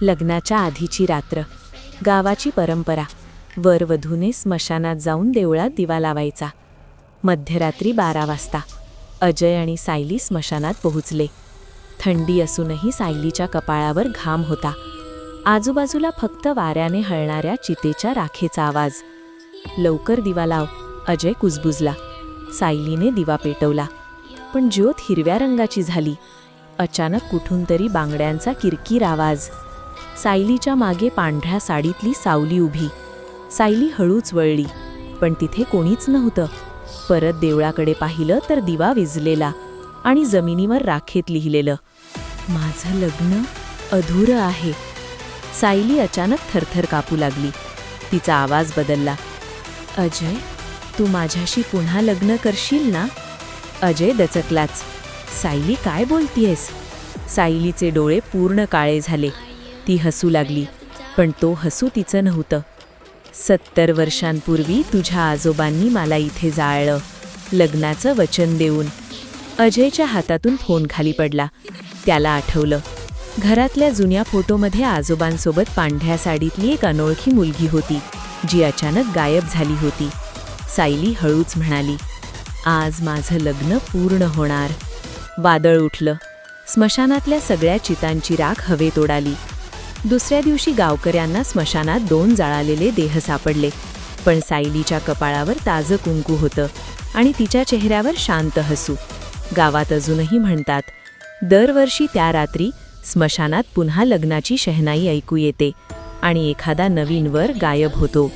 लग्नाच्या आधीची रात्र. गावाची परंपरा. वरवधूने स्मशानात जाऊन देवळात दिवा लावायचा. मध्यरात्री 12 वाजता अजय आणि सायली स्मशानात पोहोचले. थंडी असूनही सायलीच्या कपाळावर घाम होता. आजूबाजूला फक्त वाऱ्याने हलणाऱ्या चितेच्या राखेचा आवाज. लवकर दिवा लाव, अजय कुजबुजला. सायलीने दिवा पेटवला, पण ज्योत हिरव्या रंगाची झाली. अचानक कुठून तरी बांगड्यांचा किरकिर आवाज. सायलीच्या मागे पांढऱ्या साडीतली सावली उभी. सायली हळूच वळली, पण तिथे कोणीच नव्हतं. परत देवळाकडे पाहिलं तर दिवा विझलेला आणि जमिनीवर राखेत लिहिलेलं, माझं लग्न अधुरं आहे. सायली अचानक थरथर कापू लागली. तिचा आवाज बदलला. अजय, तू माझ्याशी पुन्हा लग्न करशील ना? अजय दचकलाच. सायली, काय बोलतीयस? सायलीचे डोळे पूर्ण काळे झाले. ती हसू लागली, पण तो हसू तिचं नव्हतं. 70 वर्षांपूर्वी तुझ्या आजोबांनी मला इथे जाळलं, लग्नाचं वचन देऊन. अजयच्या हातातून फोन खाली पडला. त्याला आठवलं, घरातल्या जुन्या फोटोमध्ये आजोबांसोबत पांढऱ्या साडीतली एक अनोळखी मुलगी होती, जी अचानक गायब झाली होती. सायली हळूच म्हणाली, आज माझं लग्न पूर्ण होणार. वादळ उठलं. स्मशानातल्या सगळ्या चितांची राख हवेत उडाली. दुसऱ्या दिवशी गावकऱ्यांना स्मशानात 2 जळालेले देह सापडले, पण सायलीच्या कपाळावर ताजं कुंकू होतं आणि तिच्या चेहऱ्यावर शांत हसू. गावात अजूनही म्हणतात, दरवर्षी त्या रात्री स्मशानात पुन्हा लग्नाची शहनाई ऐकू येते आणि एखादा नवीन वर गायब होतो.